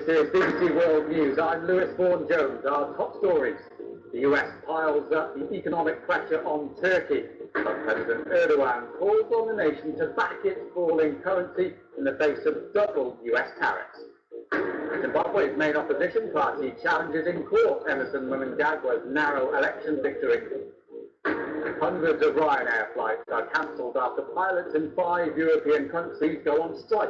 This is BBC World News. I'm Lewis Vaughan-Jones. Our top stories. The US piles up the economic pressure on Turkey. President Erdogan calls on the nation to back its falling currency in the face of double US tariffs. Zimbabwe's main opposition party challenges in court Emerson Mnangagwa's narrow election victory. Hundreds of Ryanair flights are cancelled after pilots in 5 European countries go on strike.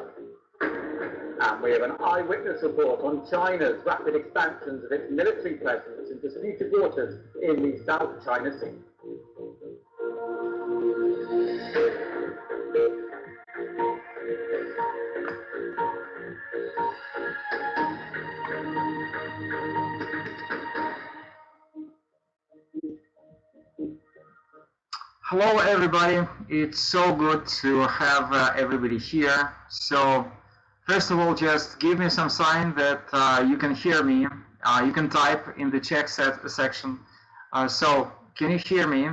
And we have an eyewitness report on China's rapid expansions of its military presence in disputed waters in the South China Sea. Hello everybody, it's so good to have everybody here. So first of all, just give me some sign that you can hear me. You can type in the chat section. So can you hear me?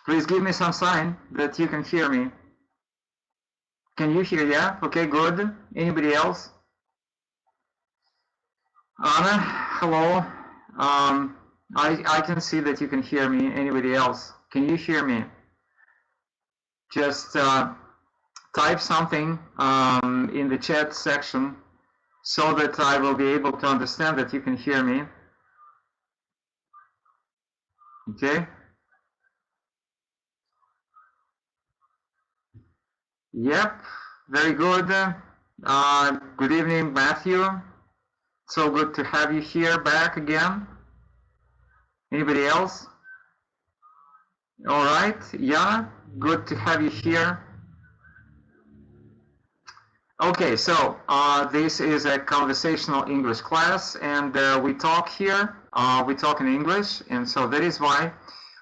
Please give me some sign that you can hear me. Can you hear? Yeah? Okay, good. Anybody else? Anna, hello. I can see that you can hear me. Anybody else? Can you hear me? Just type something in the chat section so that I will be able to understand that you can hear me. Okay? Yep, very good. Good evening, Matthew. So good to have you here back again. Anybody else? All right, yeah, good to have you here. Okay, so this is a conversational English class, and we talk here, we talk in English, and so that is why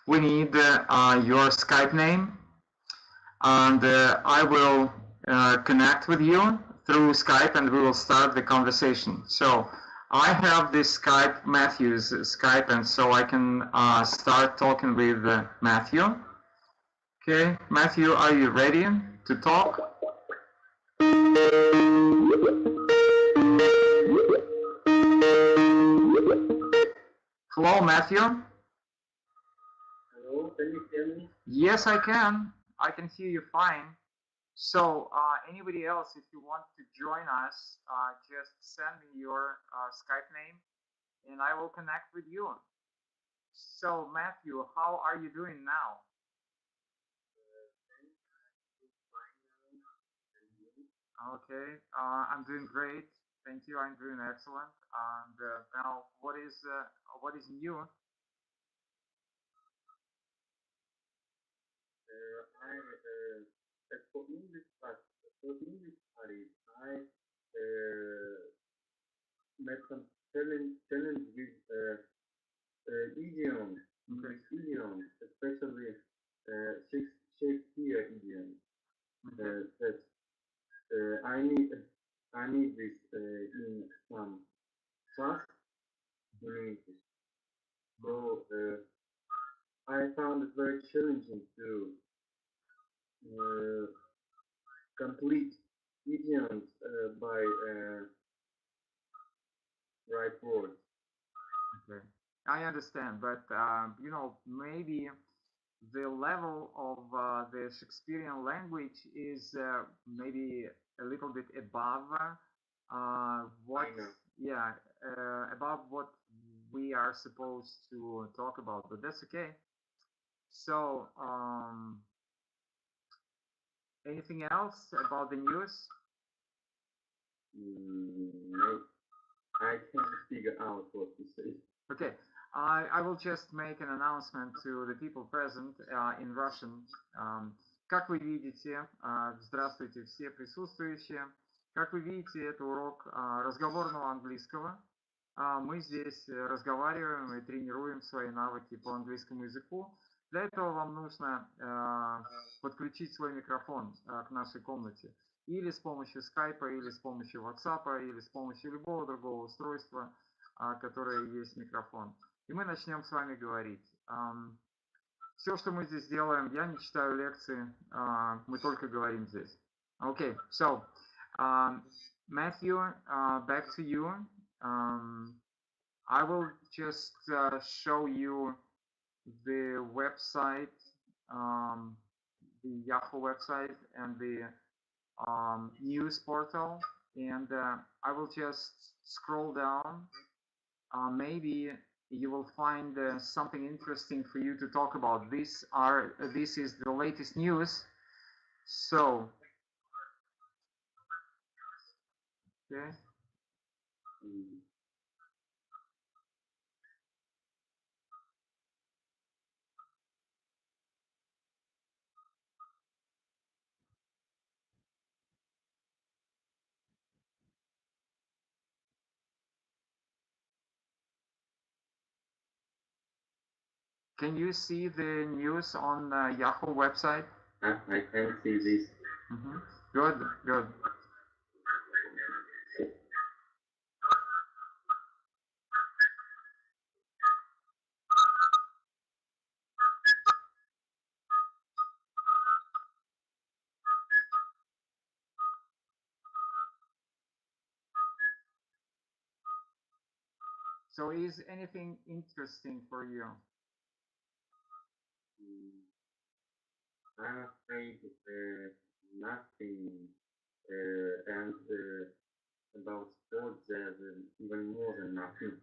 we need your Skype name, and I will connect with you through Skype, and we will start the conversation. So I have this Skype, Matthew's Skype, and so I can start talking with Matthew. Okay, Matthew, are you ready to talk? Hello, Matthew. Hello, can you hear me? Yes, I can. I can hear you fine. So anybody else, if you want to join us, just send me your Skype name and I will connect with you. So Matthew, how are you doing now? Okay, I'm doing great. Thank you. I'm doing excellent. And now, what is new? For English studies, I met some challenge with idioms, English idioms, especially Shakespeare idioms. That I need this in some class in English. So I found it very challenging to complete idioms by right words. Okay, I understand, but you know, maybe the level of the Shakespearean language is maybe a little bit above what, yeah, above what we are supposed to talk about, but that's okay. So, anything else about the news? No, I can't figure out what to say. Okay, I will just make an announcement to the people present in Russian. Как вы видите, здравствуйте все присутствующие. Как вы видите, это урок разговорного английского. Мы здесь разговариваем и тренируем свои навыки по английскому языку. Для этого вам нужно подключить свой микрофон к нашей комнате. Или с помощью скайпа, или с помощью ватсапа, или с помощью любого другого устройства, которое есть микрофон. И мы начнем с вами говорить. Все, что мы здесь делаем, я не читаю лекции, мы только говорим здесь. Okay, so Matthew, back to you. I will just show you the website, the Yahoo website, and the news portal, and I will just scroll down. Maybe you will find something interesting for you to talk about. This is the latest news. So, okay. Can you see the news on Yahoo website? I can see this. Good, good. So is anything interesting for you? I'm afraid nothing. And about sports, there's even more than nothing.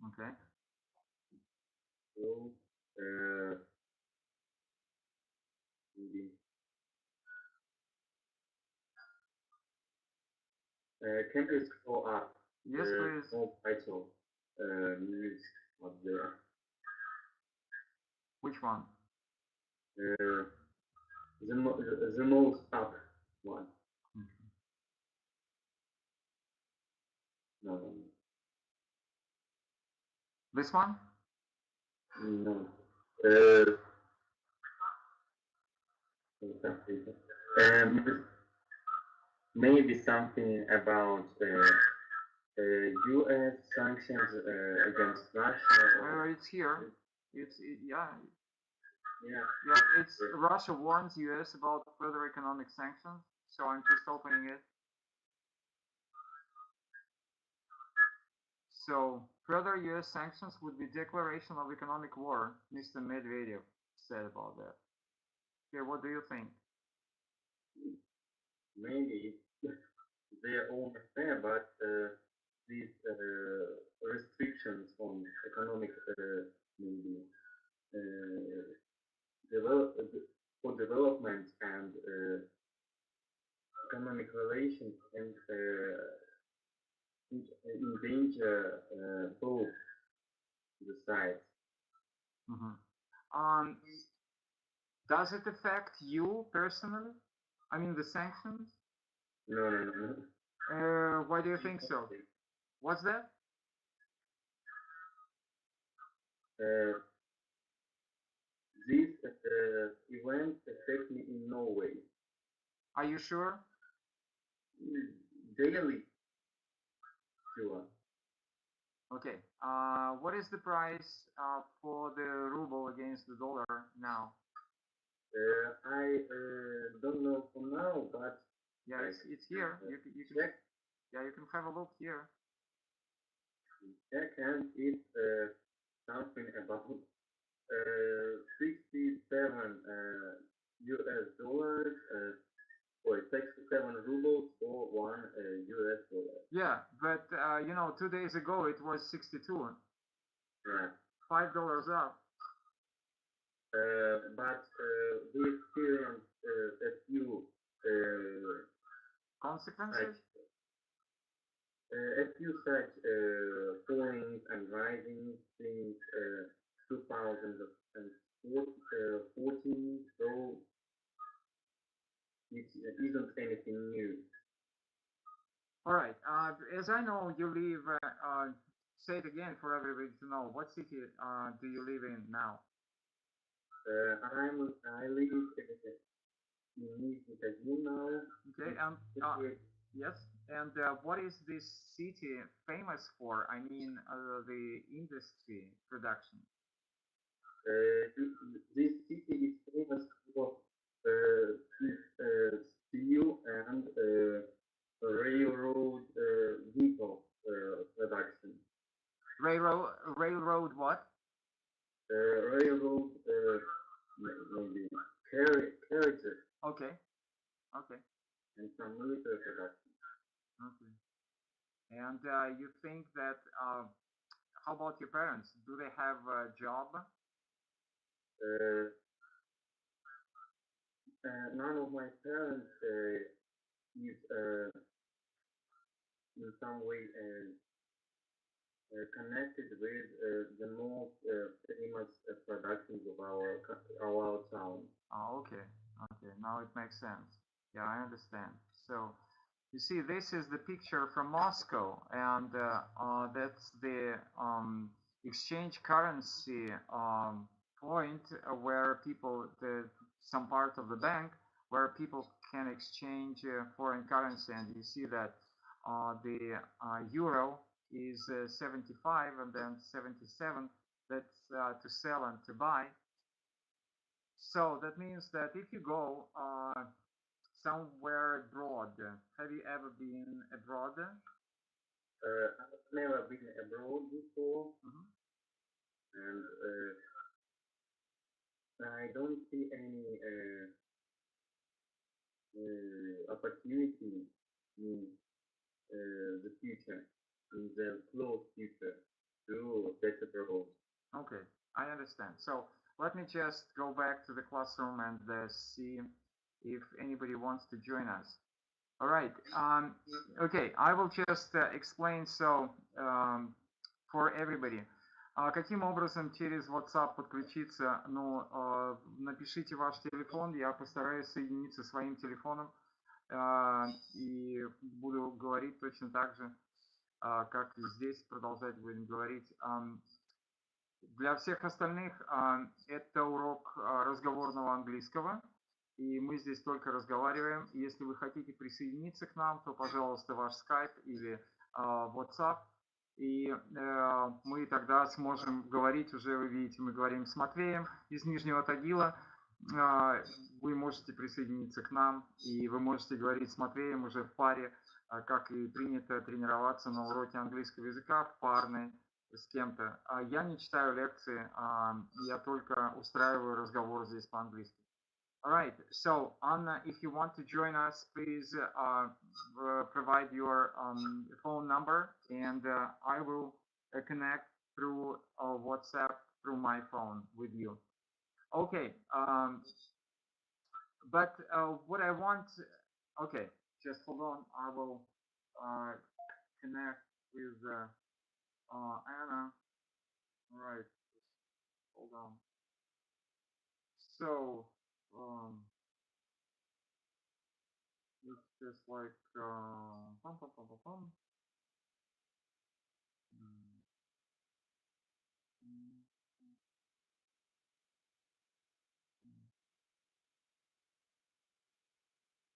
Okay. So, maybe. Can you scroll up? Yes, please. Small title, news up there. Which one? The most up one. No. This one? No. Maybe something about U.S. sanctions against Russia. It's here. Yeah. Yeah. Yeah, it's Russia warns US about further economic sanctions. So I'm just opening it. So further US sanctions would be declaration of economic war, Mr. Medvedev said about that. Okay, what do you think? Maybe they're all fair, but these restrictions on economic maybe for development and economic relations and endanger both the sides. Does it affect you personally? I mean, the sanctions? No. Why do you think so? What's that? This event affect me in no way. Are you sure? Daily. Sure. Okay. What is the price for the ruble against the dollar now? I don't know for now, but yeah, it's here. You can check. Yeah, you can have a look here. Check, and it's something about 67 US dollars or 67 rubles for one US dollar. Yeah, but you know, 2 days ago it was 62. Yeah. $5 up. But we experienced a few consequences. A few such fallings and rising since 2014, so it isn't anything new. All right. As I know, you live. Say it again for everybody to know. What city do you live in now? I live in Nizhny now. Okay. Yes. And what is this city famous for? I mean, the industry production. This city is famous for steel and railroad vehicle production. Railroad what? Railroad maybe carriages Okay. Okay. and some military production. Okay. And you think that how about your parents? Do they have a job? None of my parents is in some way connected with the most famous productions of our town. Oh, okay. Okay. Now it makes sense. Yeah, I understand. So you see, this is the picture from Moscow, and that's the exchange currency point where people, some part of the bank where people can exchange foreign currency, and you see that the euro is 75 and then 77. That's to sell and to buy. So that means that if you go somewhere abroad, have you ever been abroad? I've never been abroad before, and I don't see any opportunity in the future, in the close future, to get abroad. Okay, I understand. So let me just go back to the classroom and see if anybody wants to join us. All right. Okay, I will just explain so for everybody. Каким образом через WhatsApp подключиться? Ну, напишите ваш телефон, я постараюсь соединиться своим телефоном и буду говорить точно так же, как и здесь продолжать будем говорить. Для всех остальных это урок разговорного английского, и мы здесь только разговариваем. Если вы хотите присоединиться к нам, то, пожалуйста, ваш Skype или WhatsApp, и мы тогда сможем говорить уже, вы видите, мы говорим с Матвеем из Нижнего Тагила. Вы можете присоединиться к нам, и вы можете говорить с Матвеем уже в паре, как и принято тренироваться на уроке английского языка в парной с кем-то. Я не читаю лекции, я только устраиваю разговор здесь по-английски. All right, so Anna, if you want to join us, please provide your phone number, and I will connect through WhatsApp through my phone with you. Okay, but what I want, okay, just hold on, I will connect with Anna. All right, hold on. So, it's just like,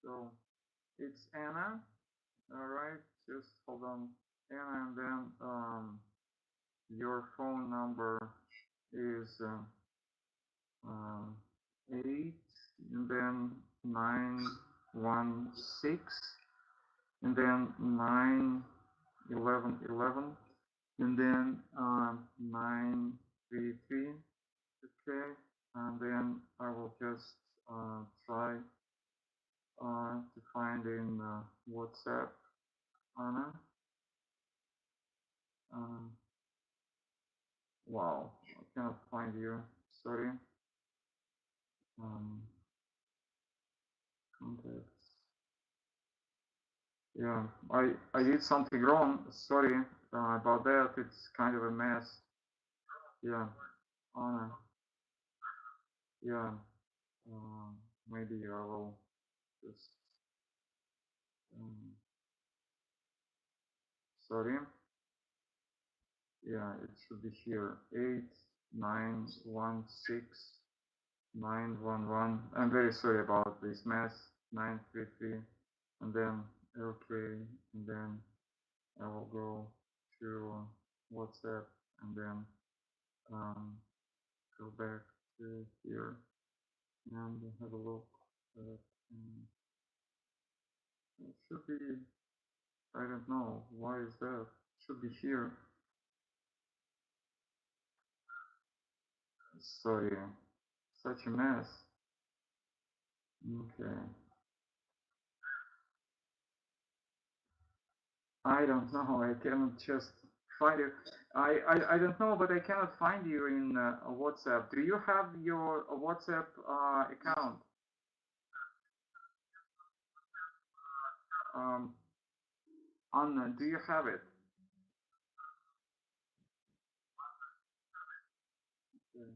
so it's Anna. All right, just hold on, Anna, and then your phone number is 8 and then 916 and then 91111 and then 933. Okay, and then I will just try to find in WhatsApp Anna. Wow, I cannot find you. Sorry. Contacts. Yeah, I did something wrong. Sorry about that. It's kind of a mess. Yeah, Anna. Yeah, maybe I will just. Sorry. Yeah, it should be here. 8916 911. I'm very sorry about this mess. 933, and then okay, and then I will go to WhatsApp and then go back to here and have a look. It should be, I don't know, why is that? It should be here. Sorry, such a mess. Okay. I don't know, I cannot just find it. I don't know, but I cannot find you in WhatsApp. Do you have your WhatsApp account? Anna, do you have it? Okay.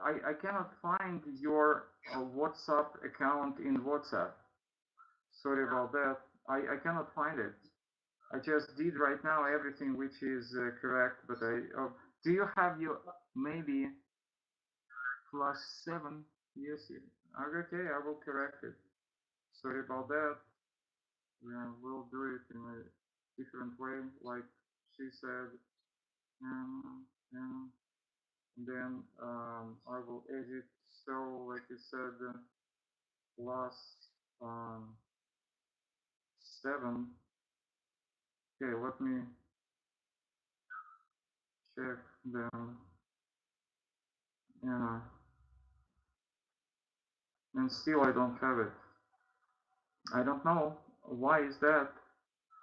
I cannot find your WhatsApp account in WhatsApp. Sorry about that. I cannot find it. I just did right now everything which is correct, but do you have your maybe +7? Yes. Okay, I will correct it. Sorry about that. Yeah, we'll do it in a different way, like she said. And then I will edit. So, like you said, +7. Okay, let me check them. Yeah. And still I don't have it. I don't know. Why is that?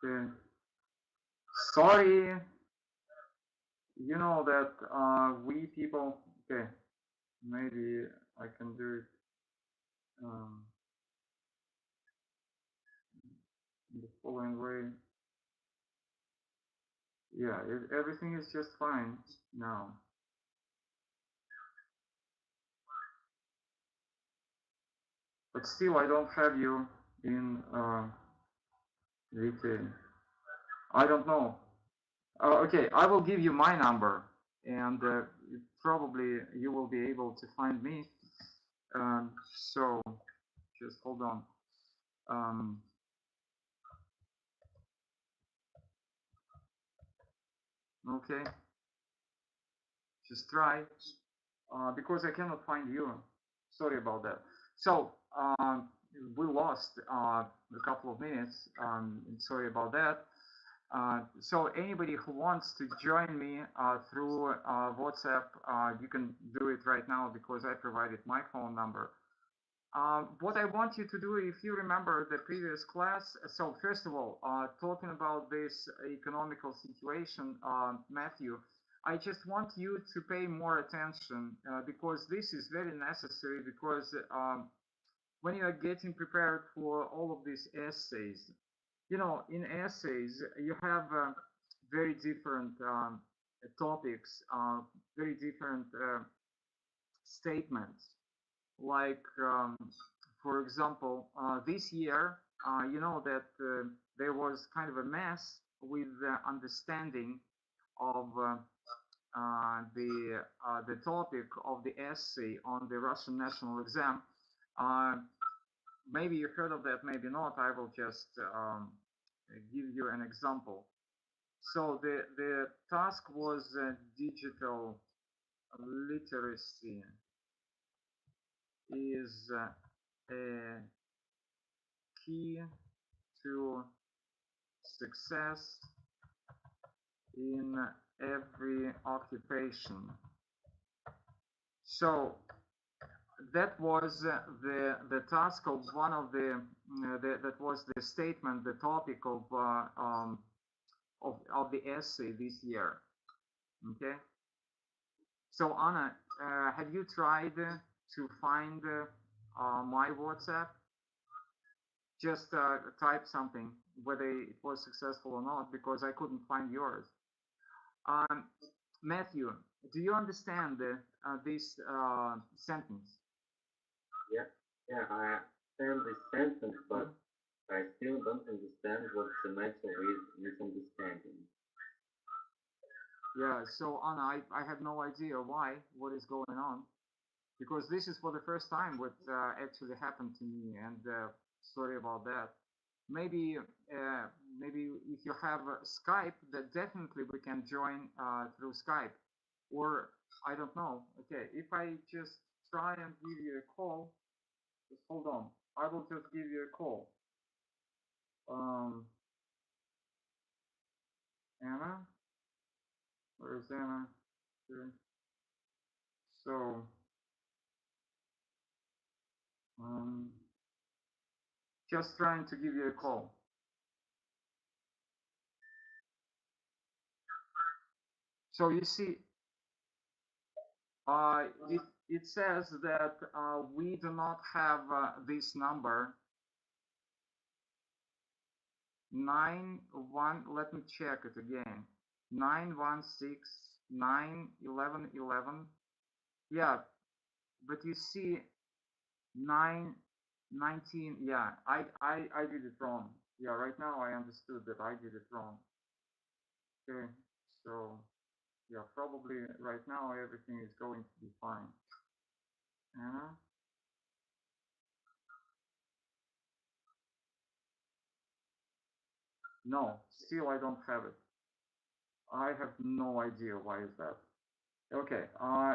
Okay. Sorry. You know that we people. Okay. Maybe I can do it in the following way. Yeah, everything is just fine now. But still, I don't have you in VK. I don't know. Okay, I will give you my number, and probably you will be able to find me. So, just hold on. Okay, just try, because I cannot find you. Sorry about that. So, we lost a couple of minutes. Sorry about that. So anybody who wants to join me through WhatsApp, you can do it right now because I provided my phone number. What I want you to do, if you remember the previous class, so first of all, talking about this economical situation, Matthew, I just want you to pay more attention because this is very necessary because when you are getting prepared for all of these essays, you know, in essays, you have very different topics, very different statements. Like, for example, this year, you know that there was kind of a mess with the understanding of the topic of the essay on the Russian national exam. Maybe you heard of that, maybe not. I will just give you an example. So the task was digital literacy is a key to success in every occupation. So that was the task of one of that was the statement, the topic of the essay this year. Okay. So Anna, have you tried to find my WhatsApp? Just type something, whether it was successful or not, because I couldn't find yours. Matthew, do you understand this sentence? Yeah, I understand this sentence, but I still don't understand what's the matter with misunderstanding. Yeah, so Anna, I have no idea what is going on, because this is for the first time what actually happened to me, and Sorry about that. Maybe maybe if you have Skype, that definitely we can join through Skype, or I don't know. Okay, if I just try and give you a call, just hold on. I will just give you a call. Anna, where is Anna? Here. So just trying to give you a call. So you see, it says that we do not have this number 91. Let me check it again. 916-911-11. Yeah, but you see 919. Yeah, I did it wrong. Yeah, right now I understood that I did it wrong. Okay, so yeah, probably right now everything is going to be fine. Anna? No, still I don't have it. I have no idea why is that. Okay,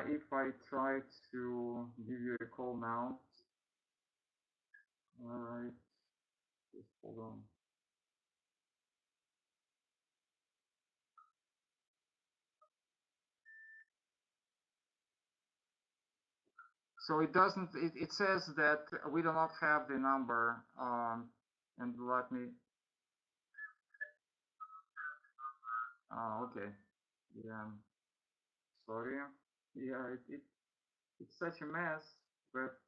if I try to give you a call now. All right, just hold on. So it doesn't, it says that we do not have the number, and let me, okay, yeah, sorry. Yeah, it's such a mess, but,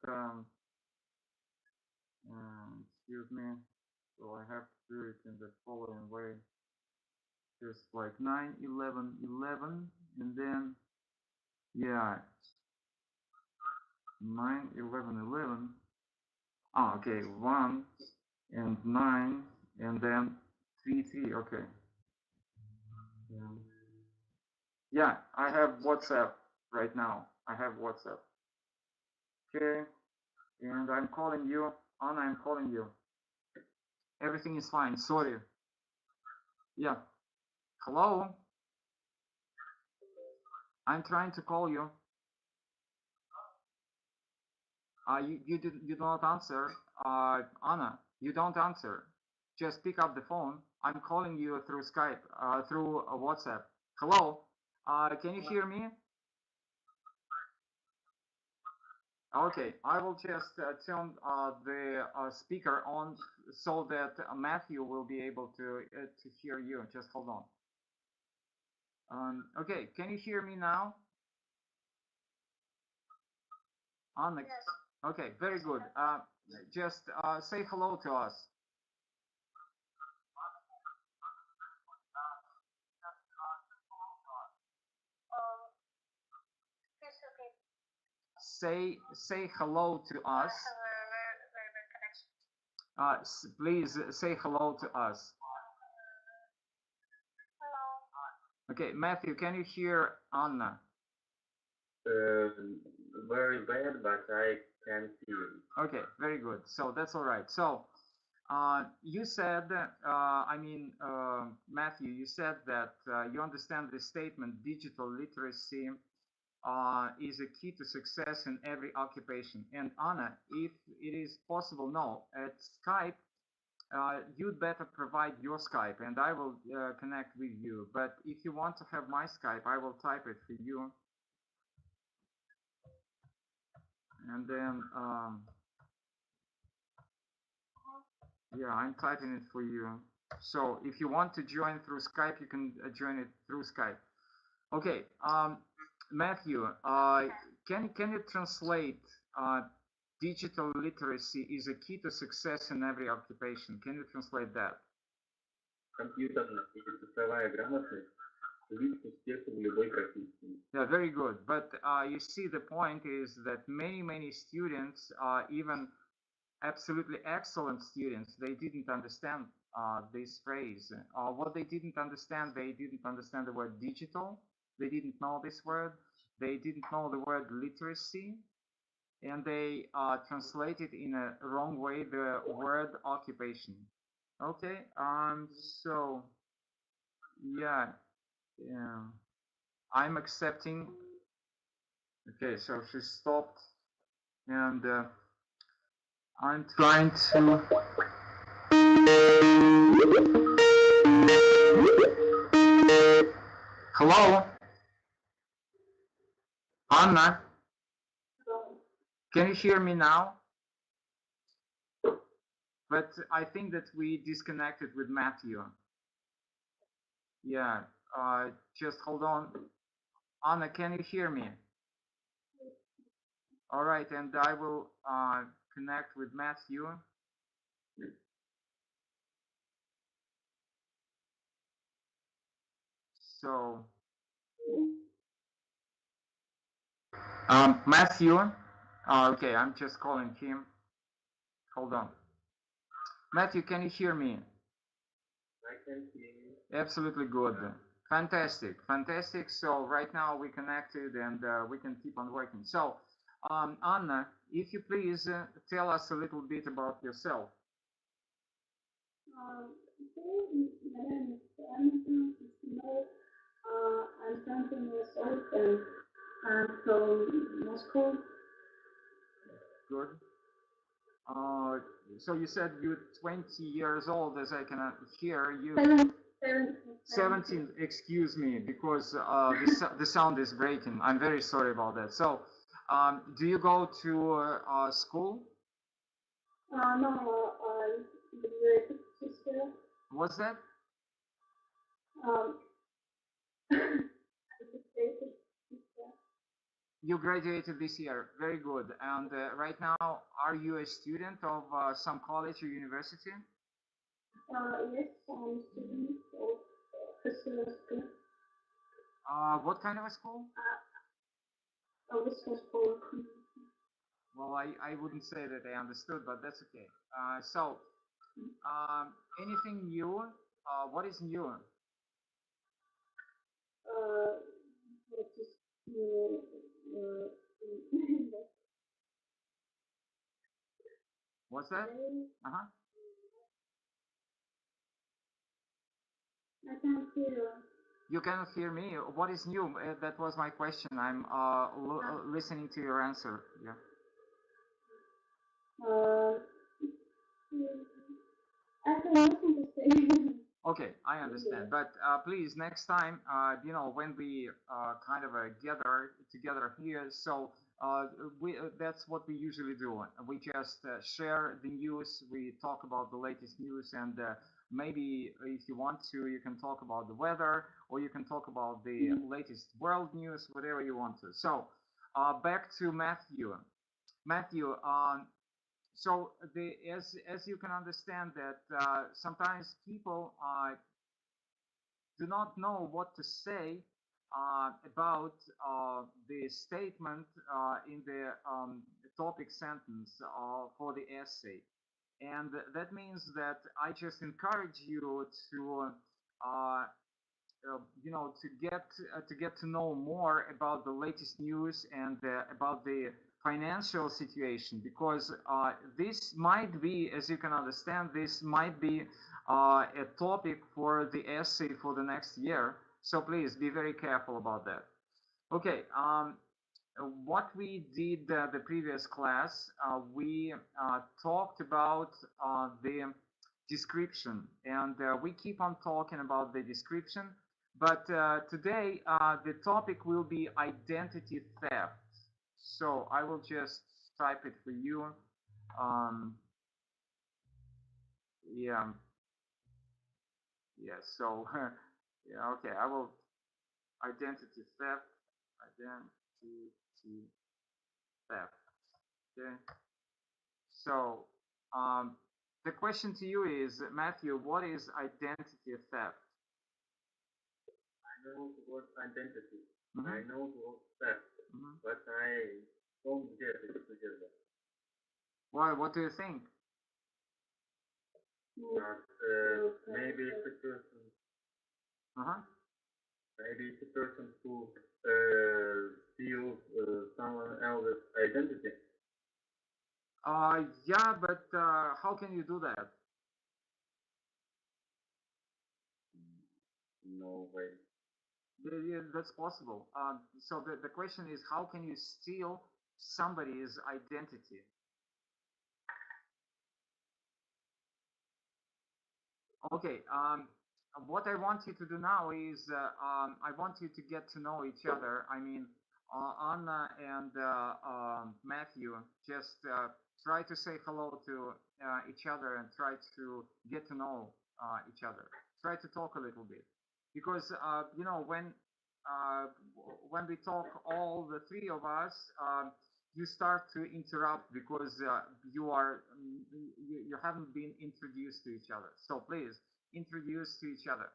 excuse me, so I have to do it in the following way. Just like 9-11-11, and then, yeah, 9-11-11. Oh, okay, 1 and 9, and then 3-3. Okay. Yeah, I have WhatsApp right now. I have WhatsApp. Okay, and I'm calling you. Anna, I'm calling you. Everything is fine. Sorry. Yeah. Hello. I'm trying to call you. You do not answer. Anna, you don't answer. Just pick up the phone. I'm calling you through Skype, through WhatsApp. Hello. Can you hear me? Okay, I will just turn the speaker on so that Matthew will be able to hear you. Just hold on. Okay, can you hear me now? Anna. Yes. Okay, very good. Just say hello to us. Say hello to us. Please say hello to us. Hello. Okay, Matthew, can you hear Anna? Very bad, but I can hear you. Okay, very good. So that's all right. So you said, Matthew, you said that you understand the statement, digital literacy is a key to success in every occupation. And Anna, if it is possible, no, at Skype, you'd better provide your Skype and I will connect with you. But if you want to have my Skype, I will type it for you. And then, yeah, I'm typing it for you. So if you want to join through Skype, you can join it through Skype. Okay, Matthew, can you translate digital literacy is a key to success in every occupation? Can you translate that? Компьютерная и цифровая грамотность ключ к успеху в любой профессии. Yeah, very good. But you see, the point is that many students, even absolutely excellent students, they didn't understand this phrase. What they didn't understand the word digital. They didn't know this word. They didn't know the word literacy. and they translated in a wrong way the word occupation. Okay, so yeah, yeah, I'm accepting. Okay, so she stopped, and I'm trying to. Hello, Anna. Can you hear me now? But I think that we disconnected with Matthew. Yeah, just hold on. Anna, can you hear me? All right, and I will connect with Matthew. So, Matthew, okay, I'm just calling him. Hold on. Matthew, can you hear me? I can hear you. Absolutely good. Fantastic, fantastic. So right now we connected and we can keep on working. So, Anna, if you please tell us a little bit about yourself. My name is Anna. I'm 17 years old and I'm from Moscow. Good. So you said you're 20 years old, as I can hear you. 17. Excuse me, because the sound is breaking. I'm very sorry about that. So, do you go to school? No, I graduated this year. What's that? I graduated this year. You graduated this year. Very good. And right now, are you a student of some college or university? Yes, I'm a student of Christian school. What kind of a school? Business school. Well, I wouldn't say that I understood, but that's okay. So, anything new? What is new? What is new? What's that? Uh-huh. I can't hear you. You cannot hear me. What is new? That was my question. I'm listening to your answer. Yeah. I have nothing to say. Okay, I understand. But please, next time, you know, when we kind of gather together here, so that's what we usually do. We just share the news. We talk about the latest news, and maybe if you want to, you can talk about the weather, or you can talk about the latest world news, whatever you want to. So back to Matthew. Matthew, so as you can understand that sometimes people do not know what to say about the statement in the topic sentence for the essay, and that means that I just encourage you to you know, to get to know more about the latest news and about the financial situation, because this might be, as you can understand, this might be a topic for the essay for the next year. So please be very careful about that. Okay. What we did the previous class, we talked about the description, and we keep on talking about the description, but today the topic will be identity theft. So I will just type it for you. Yeah, yeah, so yeah, okay, I will identity theft, identity theft. Okay. So, the question to you is, Matthew, what is identity theft? I know the word identity. Mhm. I know the word theft, but I don't get it together. Why? What do you think? But maybe it's a person. Maybe it's a person who steals someone else's identity. Yeah, but how can you do that? No way. Yeah, that's possible. So the question is, how can you steal somebody's identity? Okay. What I want you to do now is I want you to get to know each other. I mean, Anna and Matthew, just try to say hello to each other and try to get to know each other. Try to talk a little bit, because you know, uh, when we talk, all the three of us, you start to interrupt because you haven't been introduced to each other. So please introduce to each other.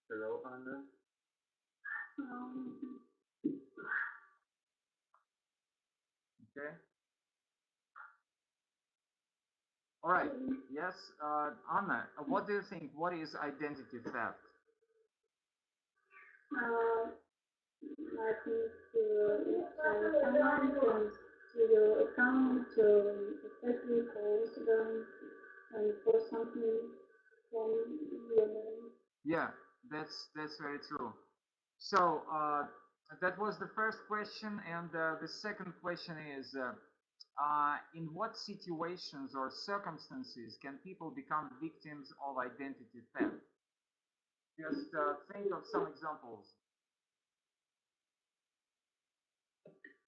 Hello, Anna. Um, Okay. All right. Yes, Anna. What do you think? What is identity theft? I think if someone comes to your account, especially for Instagram, and for something from your name. Yeah, that's very true. So that was the first question, and the second question is, in what situations or circumstances can people become victims of identity theft? Just think of some examples.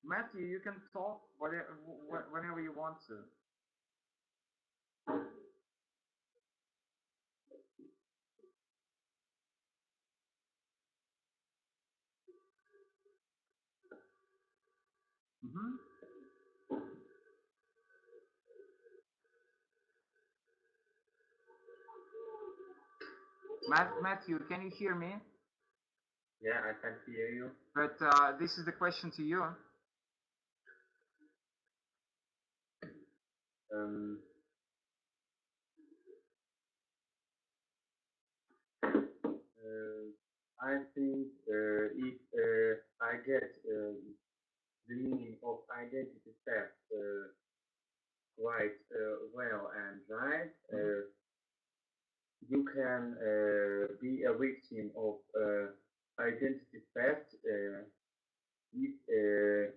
Matthew, you can talk whenever you want to. Mm-hmm. Matthew, can you hear me? Yeah, I can hear you. But this is the question to you. Um, I think if I get the meaning of identity theft quite well and right, you can be a victim of identity theft if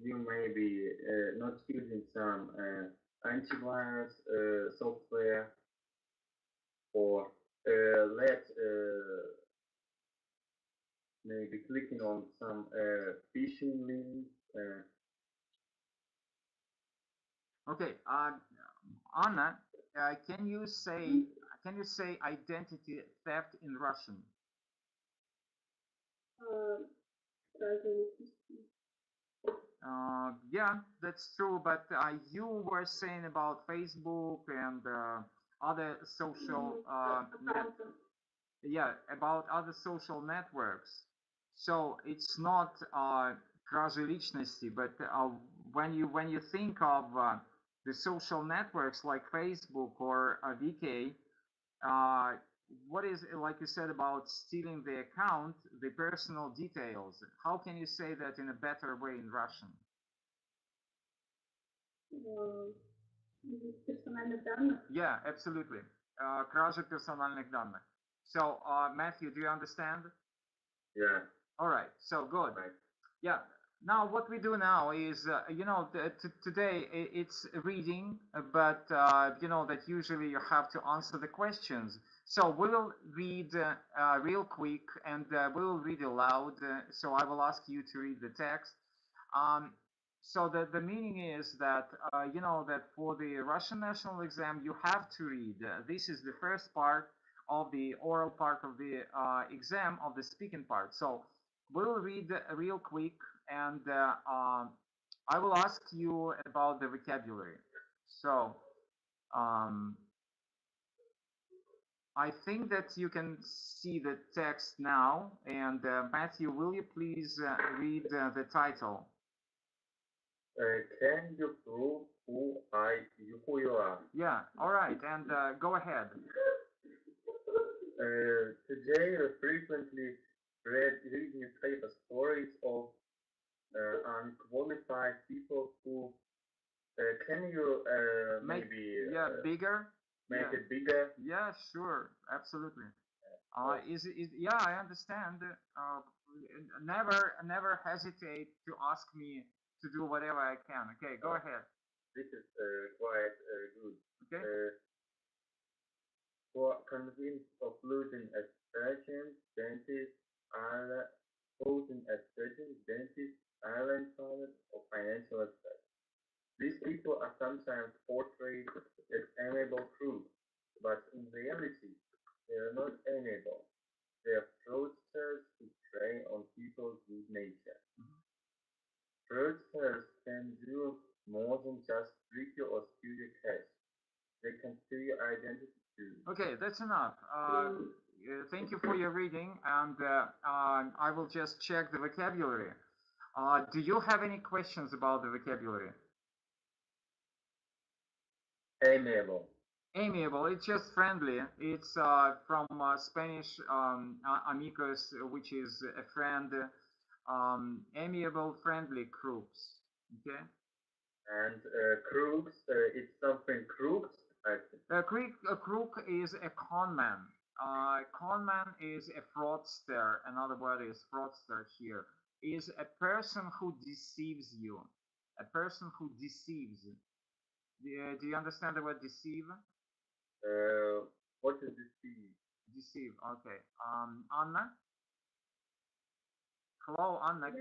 you may be not using some antivirus software, or let maybe clicking on some phishing links. Okay, Anna, can you say identity theft in Russian? Yeah, that's true. But you were saying about Facebook and other social about other social networks. So it's not кража личности, but when you think of the social networks like Facebook or VK, uh, what is, like you said, about stealing the account, the personal details? How can you say that in a better way in Russian? Персональных данных. Yeah, absolutely. Кража персональных данных. So, Matthew, do you understand? Yeah. All right. So good. Right. Yeah. Now, what we do now is, today it's reading, but you know that usually you have to answer the questions. So we will read real quick, and we will read aloud. So I will ask you to read the text. So the meaning is that that for the Russian national exam you have to read. This is the first part of the oral part of the exam, of the speaking part. So we'll read real quick, and I will ask you about the vocabulary. So I think that you can see the text now. And Matthew, will you please read the title? Can you prove who you are? Yeah, all right, and go ahead. Today I frequently read newspaper stories of unqualified people who can you maybe bigger? make it bigger? Yeah, sure, absolutely. Yeah, I understand. Never hesitate to ask me to do whatever I can. Okay, go ahead. This is quite good. Okay. For convinced of losing a surgeon, dentist, posing as surgeon, dentist, island pilot, or financial expert. These people are sometimes portrayed as amiable crooks, but in reality, they are not amiable. They are fraudsters who prey on people's good nature. Fraudsters can do more than just trick you or steal your cash. They can steal your identity too. Okay, that's enough. Thank you for your reading, and I will just check the vocabulary. Do you have any questions about the vocabulary? Amiable. Amiable, it's just friendly. It's from Spanish amigos, which is a friend. Amiable, friendly crooks. Okay. And crooks, it's something crooks. A crook is a conman. Conman is a fraudster. Another word is fraudster here. Is a person who deceives you. A person who deceives. Do you understand the word deceive? What is deceive? Deceive, okay. Anna? Hello, Anna.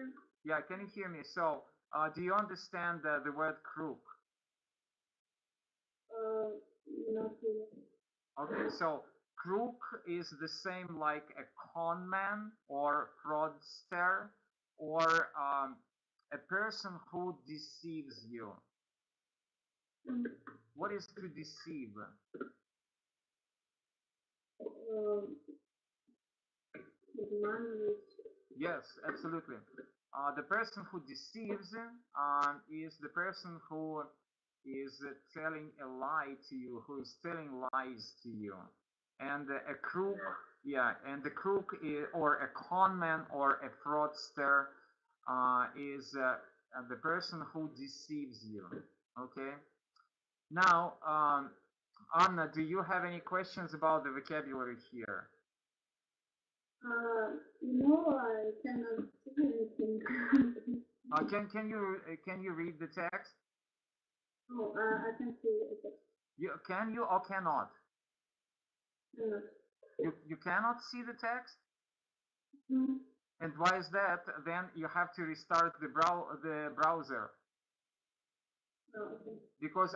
Yeah, can you hear me? So, do you understand the word crook? Not really. Okay, so crook is the same like a con man or fraudster or a person who deceives you. What is to deceive? Yes, absolutely. The person who deceives is the person who is telling a lie to you, who is telling lies to you. And a crook, yeah, and the crook is, or a con man or a fraudster is the person who deceives you. Okay. Now, Anna, do you have any questions about the vocabulary here? No, I cannot see anything. Can you read the text? No, I can see it. Can you or cannot? Cannot. You cannot see the text? Mm. And why is that? Then you have to restart the browser. Oh, okay. Because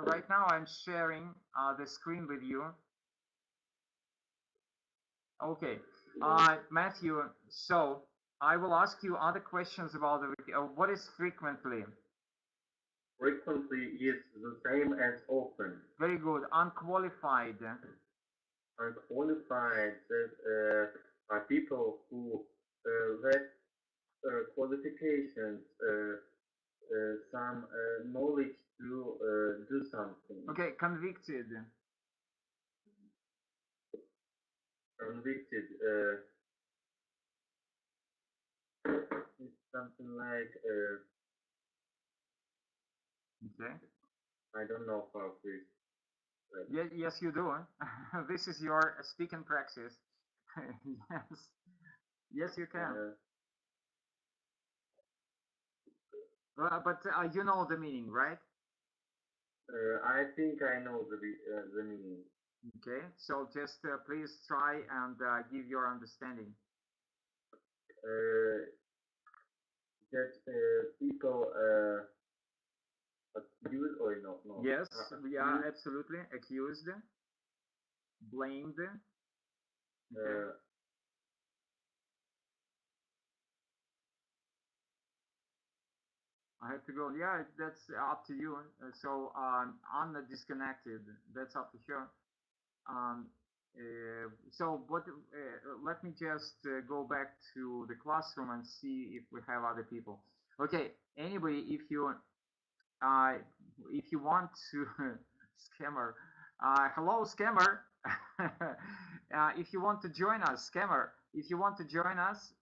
right now I'm sharing the screen with you. Okay, Matthew. So I will ask you other questions about what is frequently. Frequently is the same as often. Very good. Unqualified. Unqualified are people who lack qualifications, some knowledge to do something. Okay, convicted. Convicted is something like okay. I don't know how to. Yes, you do. This is your speaking practice. Yes, you can. But you know the meaning, right? I think I know the meaning. Okay, so just please try and give your understanding. That people accused or no? Yes, yeah, absolutely. Accused, blamed. Okay. I have to go. Yeah, that's up to you. So Anna disconnected. That's up to her. So what? Let me just go back to the classroom and see if we have other people. Okay. Anyway, if you want to scammer, hello scammer. If you want to join us, scammer. If you want to join us,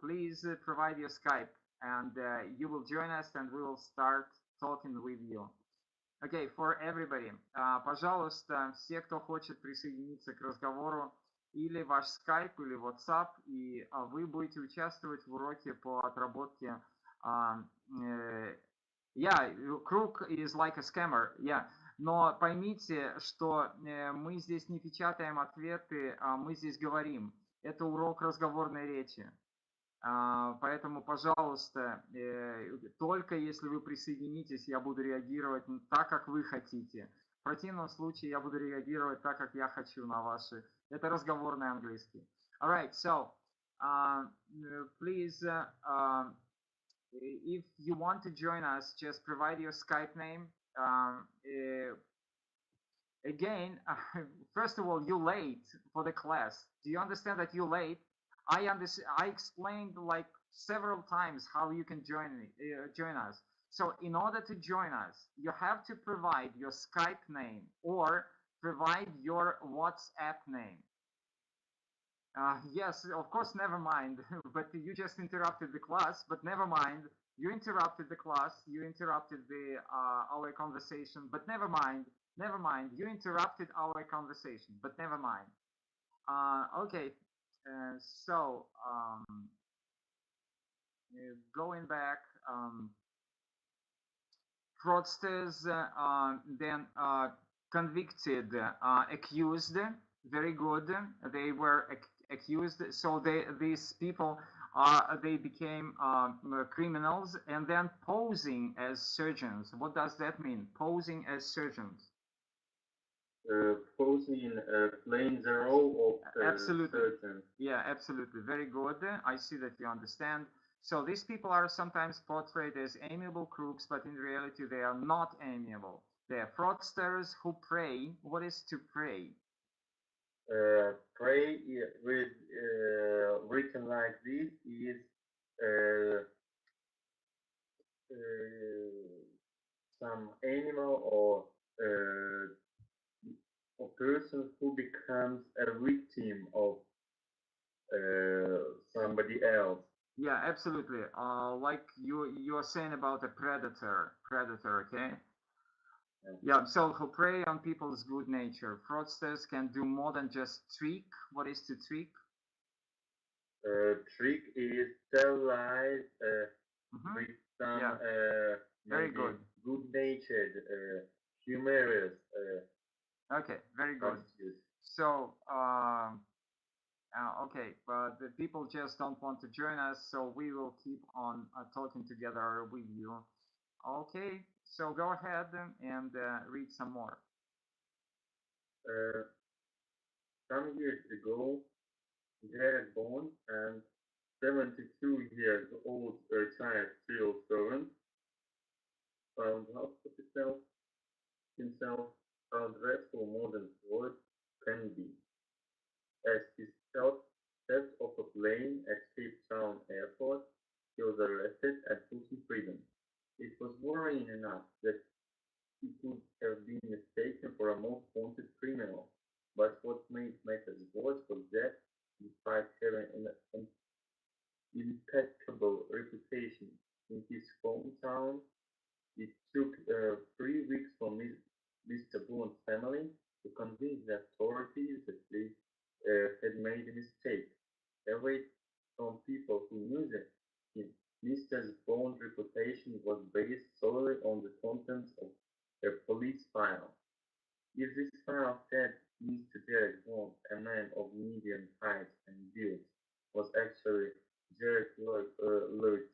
please provide your Skype. and you will join us and we will start talking with you. Okay, for everybody, пожалуйста, все, кто хочет присоединиться к разговору, или ваш Skype, или WhatsApp, и вы будете участвовать в уроке по отработке. Круг is like a scammer, но поймите, что мы здесь не печатаем ответы, мы здесь говорим. Это урок разговорной речи. Поэтому, пожалуйста, только если вы присоединитесь, я буду реагировать так, как вы хотите. В противном случае я буду реагировать так, как я хочу на ваши. Это разговорный английский. Alright, so, please, if you want to join us, just provide your Skype name. Again, first of all, you're late for the class. Do you understand that you're late? I explained like several times how you can join us. So in order to join us, you have to provide your Skype name or provide your WhatsApp name. Yes, of course, never mind. But you just interrupted the class. But never mind. You interrupted the class. You interrupted our conversation. But never mind. Never mind. You interrupted our conversation. But never mind. Okay. So, going back, fraudsters, then convicted, accused, very good. They were accused, so these people, they became criminals, and then posing as surgeons. What does that mean? Posing as surgeons. Posing, playing the role of absolutely. surgeon. Yeah, absolutely. Very good. I see that you understand. So these people are sometimes portrayed as amiable crooks, but in reality they are not amiable. They are fraudsters who prey. What is to pray? Prey with written like this is some animal or a person who becomes a victim of somebody else. Yeah, absolutely. Like you are saying about a predator, okay? Yeah, so who prey on people's good nature. Fraudsters can do more than just trick. What is to trick? Trick is tell lies with some very good, good-natured, humorous. Okay, very good. So, okay, but the people just don't want to join us, so we will keep on talking together with you. Okay, so go ahead and read some more. Some years ago, Jared Bond and 72 years old retired civil servant found himself how dreadful modern world can be. As he stepped off a plane at Cape Town Airport, he was arrested and put in prison. It was worrying enough that he could have been mistaken for a most wanted criminal, but what made matters worse was that, despite having an impeccable reputation in his hometown, it took 3 weeks for Mr. Bond's family to convince the authorities that they had made a mistake. Away from people who knew that Mr. Bond's reputation was based solely on the contents of a police file. If this file had Mr. Jared Bond, a man of medium height and build, was actually Jared Lloyd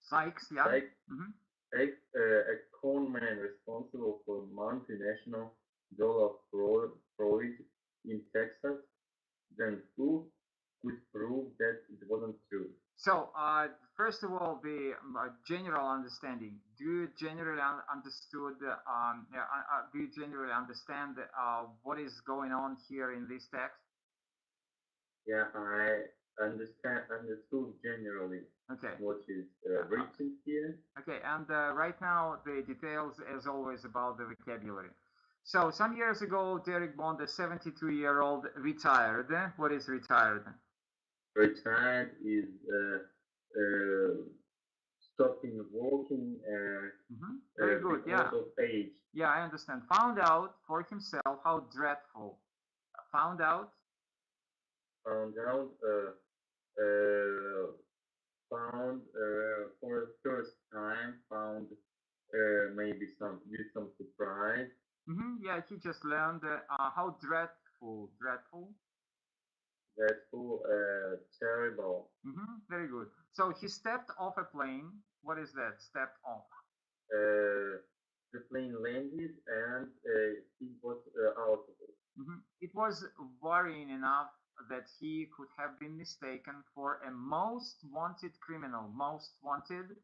Sykes, yeah. A con man responsible for multinational dollar fraud in Texas, then who could prove that it wasn't true? So, first of all, the general understanding. Do you generally understood? Do you generally understand what is going on here in this text? Yeah, I understood generally. Okay. What is written here? Okay, and right now the details, as always, about the vocabulary. So, some years ago, Derek Bond, a 72-year-old, retired. What is retired? Retired is stopping working Very good. because Yeah. of age. Yeah, I understand. Found out for himself how dreadful. Found out. Found out. Found for the first time. Found maybe with some surprise. Yeah, he just learned how dreadful. Dreadful. Dreadful. Terrible. Very good. So he stepped off a plane. What is that? Stepped off. The plane landed and he was out of it. It was worrying enough that he could have been mistaken for a most wanted criminal. Most wanted.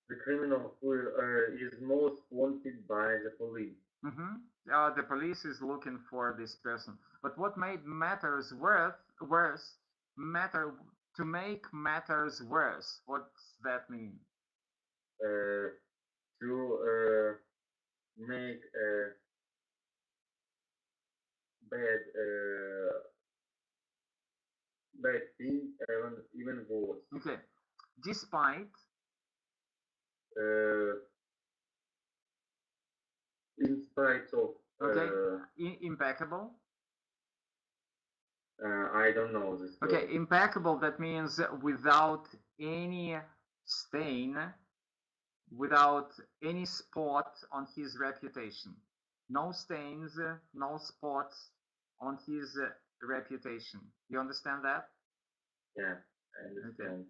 The criminal who is most wanted by the police. The police is looking for this person. But what made matters worse, to make matters worse. What's that mean? To make bad things even worse. Okay. Despite. In spite of. Okay. Impeccable. I don't know this word. Okay, impeccable, that means without any stain, without any spot on his reputation. No stains, no spots on his reputation. You understand that? Yeah, I understand. Okay.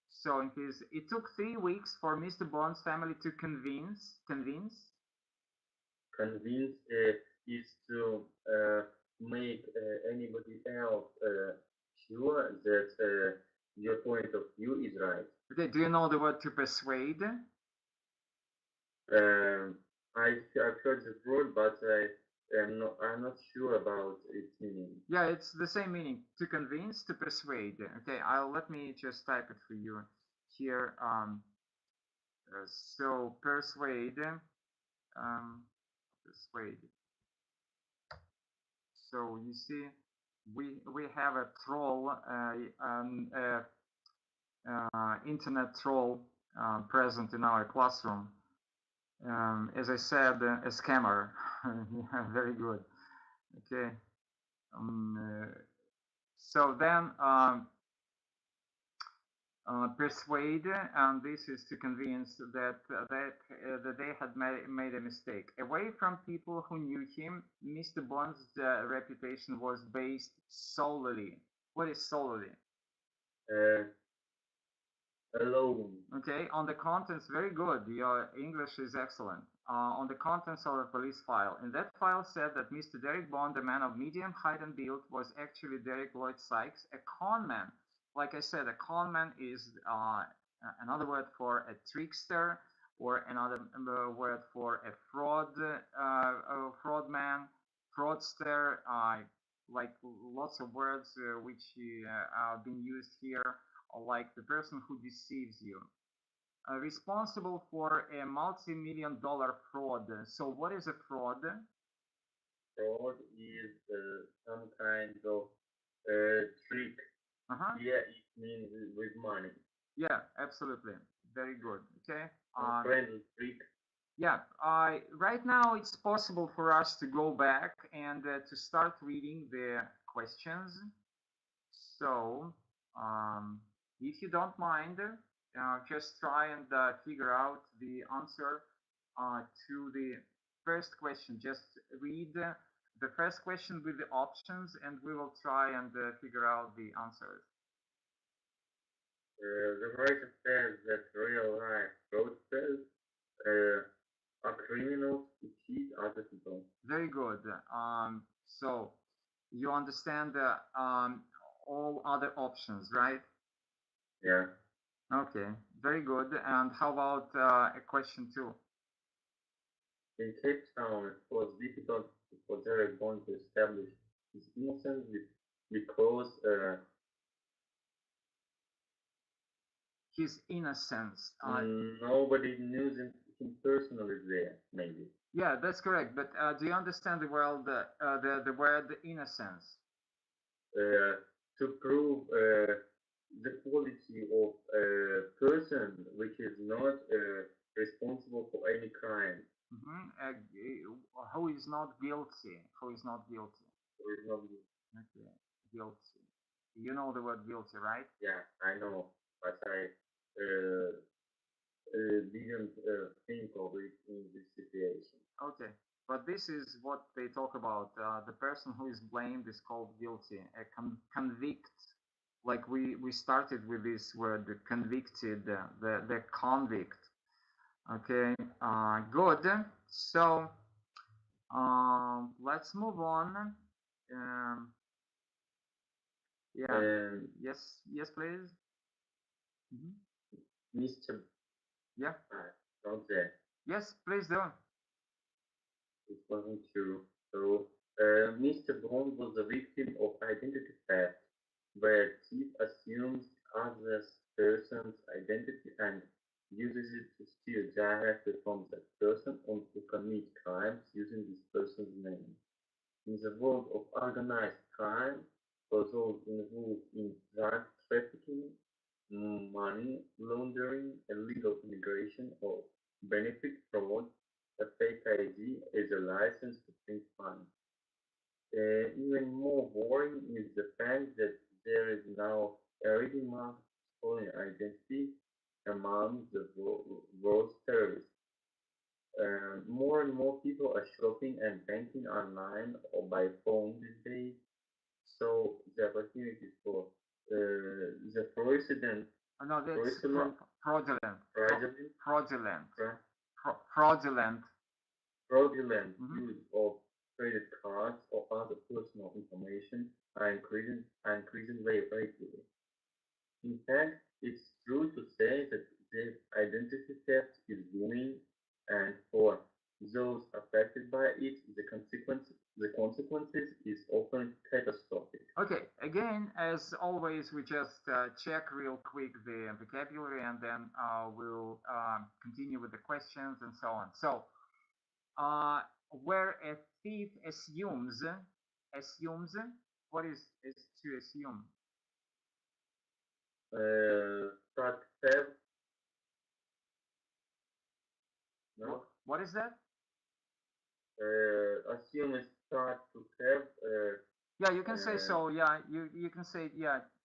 So it took 3 weeks for Mr. Bond's family to convince. Convince is to make anybody else sure that your point of view is right. Okay, do you know the word to persuade? I've heard this word, but I'm not sure about its meaning. Yeah, it's the same meaning. To convince, to persuade. Okay, let me just type it for you here. So persuade. Persuade. So you see, we have a troll, internet troll present in our classroom. As I said, a scammer. Yeah, very good. Okay. So then persuade, and this is to convince that they had made a mistake. Away from people who knew him, Mr. Bond's reputation was based solely. What is solely? Alone. Okay, on the contents, very good. Your English is excellent. On the contents of the police file. In that file said that Mr. Derek Bond, a man of medium height and build, was actually Derek Lloyd Sykes, a con man. Like I said, a con man is another word for a trickster, or another word for a fraud man, fraudster, like lots of words which are being used here, like the person who deceives you. Responsible for a multi-million-dollar fraud. So what is a fraud? Fraud is some kind of trick. Yeah, it means with money. Yeah, absolutely. Very good. Okay. Friendly trick. Yeah. Right now it's possible for us to go back and to start reading the questions. So, if you don't mind, just try and figure out the answer to the first question. Just read the first question with the options, and we will try and figure out the answers. The writer says that real life fraudsters are criminals who cheat other people. Very good. So you understand all other options, right? Yeah. Okay, very good. And how about a question 2? In Cape Town, it was difficult for Derek Bond to establish his innocence because his innocence. Nobody knew him personally there, maybe. Yeah, that's correct. But do you understand the word innocence? to prove the quality of a person which is not responsible for any crime. Who is not guilty? Who is not guilty? Who is not Okay, guilty. You know the word guilty, right? Yeah, I know, but I didn't think of it in this situation. Okay, but this is what they talk about. The person who is blamed is called guilty. A convict, like we started with this word, the convicted, the convict. Okay, good. So let's move on. Yeah. Yes. Yes, please. Mr. Yeah. Not there. Yes, please do. It wasn't true. So, Mr. Bond was the victim of identity theft, where thief assumes other person's identity and uses it to steal directly from that person or to commit crimes using this person's name. In the world of organized crime, for those involved in drug trafficking, money laundering, illegal immigration, or benefit fraud, a fake ID is a license to print money. Even more worrying is the fact that there is now a ready market stolen identity among the world's terrorists. More and more people are shopping and banking online or by phone these days, so the opportunities for the fraudulent No, that's fraudulent. Use of credit cards or other personal information are increasing very rapidly. In fact, it's true to say that the identity theft is booming, and for those affected by it, the consequences is often catastrophic. Okay, again, as always, we just check real quick the vocabulary, and then we'll continue with the questions and so on. So, where a thief assumes, what is to assume? Start theft. No. What is that? Assume is start to have. Yeah, you can say so. Yeah, you can say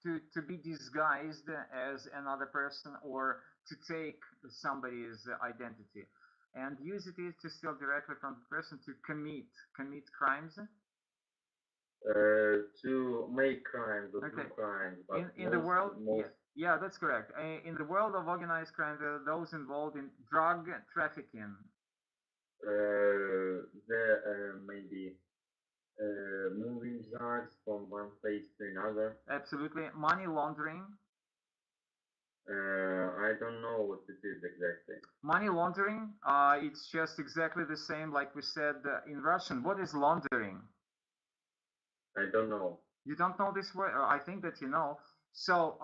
to be disguised as another person or to take somebody's identity, and use it is to steal directly from the person, to commit crimes. To make crimes, or Okay. do crimes. But In the world, yeah, that's correct. In the world of organized crime, there are those involved in drug trafficking. There may be moving drugs from one place to another. Absolutely. Money laundering. I don't know what it is exactly. Money laundering, it's just exactly the same like we said in Russian. What is laundering? I don't know. You don't know this word? I think that you know. So,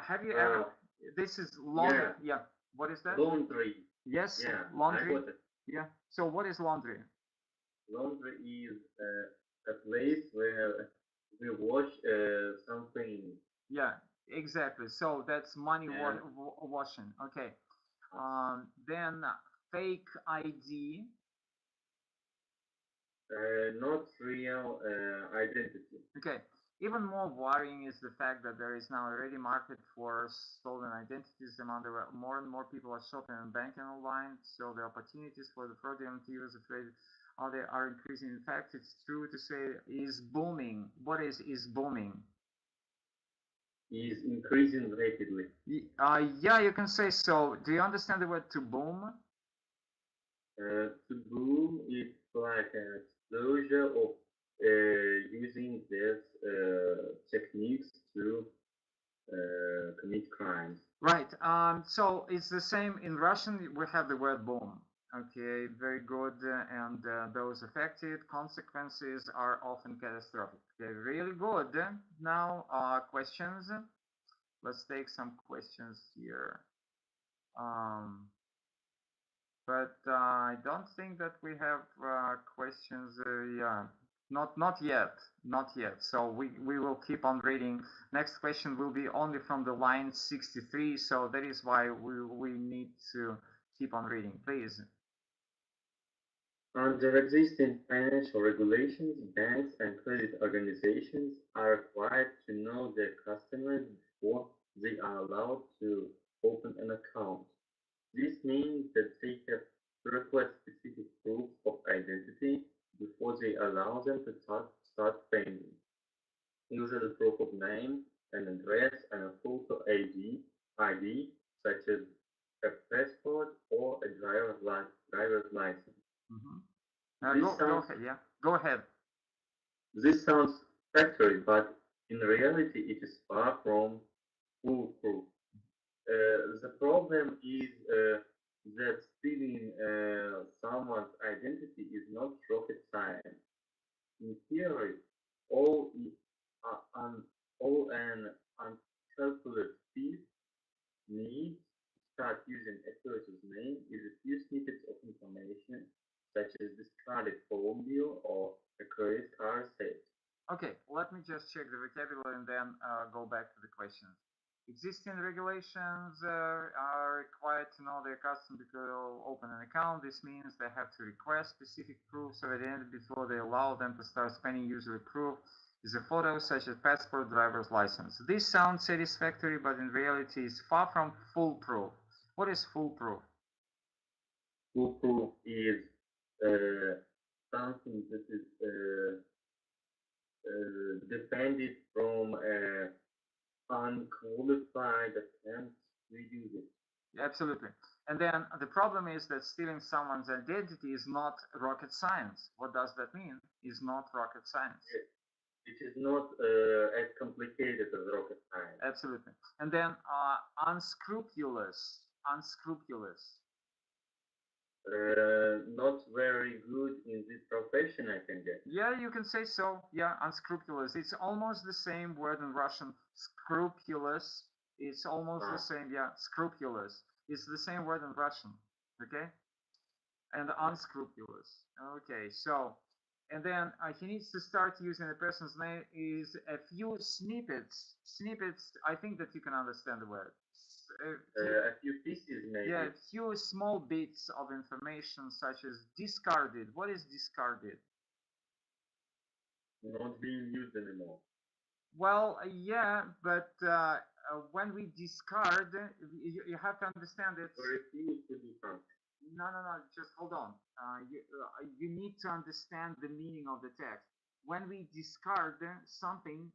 have you ever? This is laundry. Yeah. What is that? Laundry. Yes. Yeah. Laundry. I got it. Yeah. So, what is laundry? Laundry is a place where we wash something. Yeah. Exactly. So that's money washing. Okay. Then fake ID. Not real identity. Okay. Even more worrying is the fact that there is now a ready market for stolen identities among more and more people are shopping and banking online, so the opportunities for the fraudulent use of credit are increasing. In fact, it's true to say is booming. What is booming? Is increasing rapidly. Yeah, you can say so. Do you understand the word to boom? To boom is like an explosion of using these techniques to commit crimes. Right. So it's the same in Russian. We have the word boom. Okay, very good. And those affected consequences are often catastrophic. Okay, really good. Now, questions. Let's take some questions here. But I don't think that we have questions. Yeah, Not yet. Not yet. So we will keep on reading. Next question will be only from the line 63. So that is why we need to keep on reading. Please. Under existing financial regulations, banks and credit organizations are required to know their customers before they are allowed to open an account. This means that they have to request specific proof of identity before they allow them to start paying. Usually proof of name, an address, and a photo ID, such as a passport or a driver's license. Go ahead. Yeah, go ahead. This sounds factory, but in reality it is far from foolproof. The problem is that stealing someone's identity is not rocket science. In theory, all, all an unscrupulous thief needs to start using a person's name is a few snippets of information, such as discarded phone bill or a credit card set. Okay, let me just check the vocabulary and then go back to the questions. Existing regulations are required to know their customer to open an account. This means they have to request specific proofs of identity before they allow them to start spending. Usually proof is a photo such as passport, driver's license. This sounds satisfactory, but in reality is far from foolproof. What is foolproof? Foolproof is something that is defended from unqualified attempts to use it. Absolutely. And then the problem is that stealing someone's identity is not rocket science. What does that mean? Is not rocket science. It is not as complicated as rocket science. Absolutely. And then unscrupulous. Unscrupulous. Not very good in this profession, I can guess. Yeah, you can say so. Yeah, unscrupulous. It's almost the same word in Russian. Scrupulous. It's almost the same. Yeah, scrupulous. It's the same word in Russian. Okay? And unscrupulous. Okay, so, and then he needs to start using a person's name is a few snippets. Snippets, I think that you can understand the word. A few pieces, maybe. Yeah, a few small bits of information such as discarded. What is discarded? Not being used anymore. Well, yeah, but when we discard, you have to understand it. Refuse to do something. No, just hold on. You need to understand the meaning of the text. When we discard something,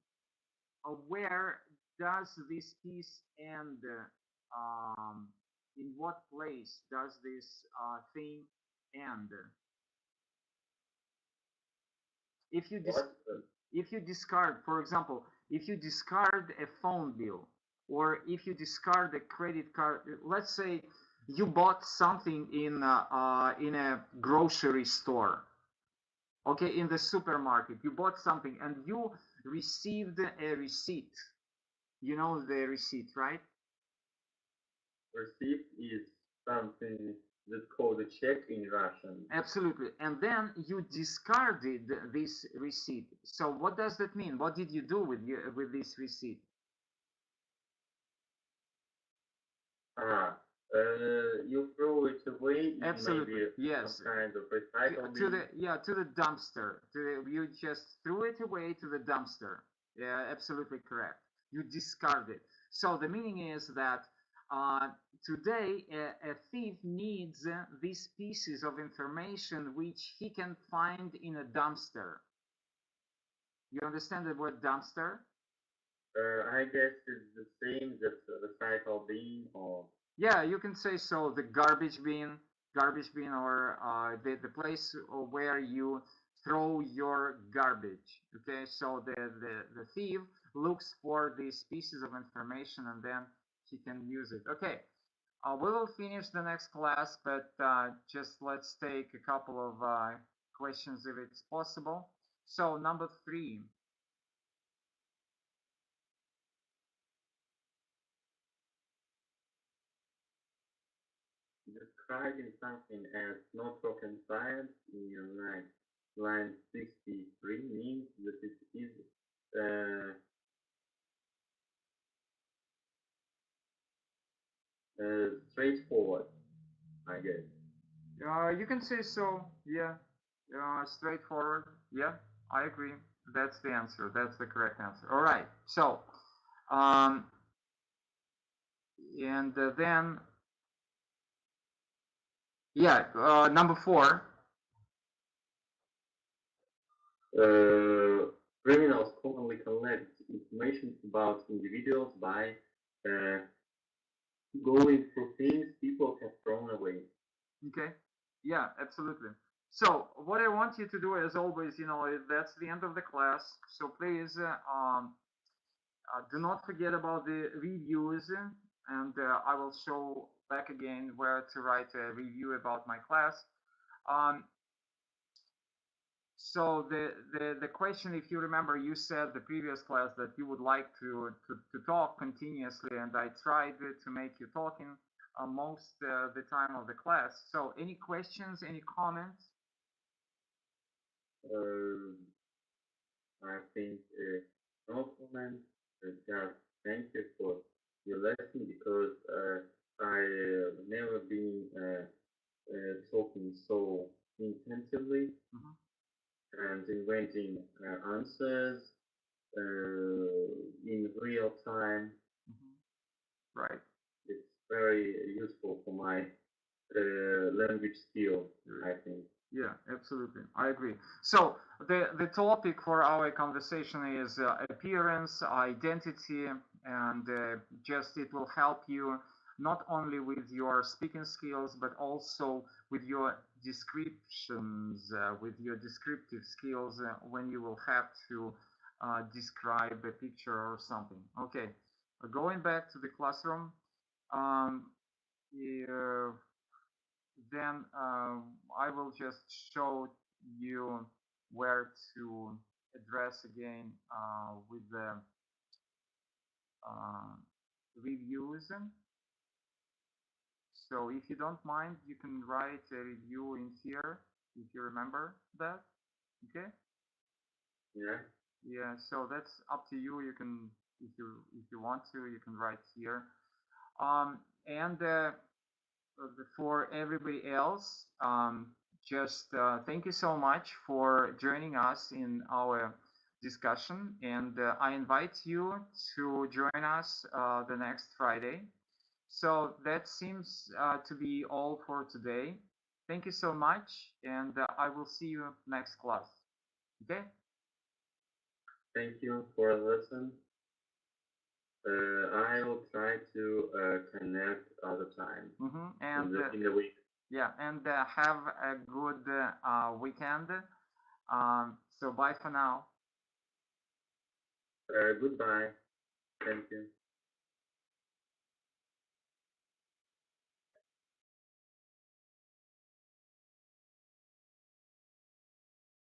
where does this piece end? In what place does this thing end? If you discard, for example, if you discard a phone bill, or if you discard a credit card, let's say you bought something in a grocery store, okay, in the supermarket, you bought something and you received a receipt. You know the receipt, right? Receipt is something that's called a check in Russian. Absolutely. And then you discarded this receipt. So what does that mean? What did you do with this receipt? You throw it away. Absolutely. Maybe Yes. some kind of recycle bin. To the dumpster. You just threw it away to the dumpster. Yeah, absolutely correct. You discard it. So the meaning is that today a thief needs these pieces of information which he can find in a dumpster. You understand the word dumpster? I guess it's the same as the recycle bin or... Yeah, you can say so. The garbage bin, or the place where you throw your garbage. Okay, so the thief looks for these pieces of information and then he can use it. Okay, we will finish the next class, but just let's take a couple of questions if it's possible. So number 3. Describing something as not rocket science in your life. line 63 means that it is straightforward, I guess. You can say so, yeah. Straightforward, yeah, I agree. That's the answer. That's the correct answer. All right. So, and then, yeah, number 4. Criminals commonly collect information about individuals by going through things people have thrown away. Okay. Yeah, absolutely. So what I want you to do, as always, that's the end of the class. So please do not forget about the reviews, and I will show back again where to write a review about my class. So the question, if you remember, you said the previous class that you would like to talk continuously, and I tried to make you talking most the time of the class. So any questions, any comments? I think no comment. Just thank you for your lesson because I never been talking so intensively and inventing answers in real time. Right. It's very useful for my language skill, I think. Yeah, absolutely. I agree. So the topic for our conversation is appearance, identity, and just it will help you not only with your speaking skills, but also with your descriptions, with your descriptive skills when you will have to describe a picture or something. Okay, going back to the classroom. Then I will just show you where to address again with the reviews. So if you don't mind, you can write a review in here if you remember that. Okay? Yeah. Yeah. So that's up to you. You can, if you want to, you can write here. And for everybody else, just thank you so much for joining us in our discussion, and I invite you to join us the next Friday. So that seems to be all for today. Thank you so much, and I will see you next class. Okay? Thank you for listening. I will try to connect other time And in the week. yeah, and have a good weekend. So bye for now. Goodbye. Thank you.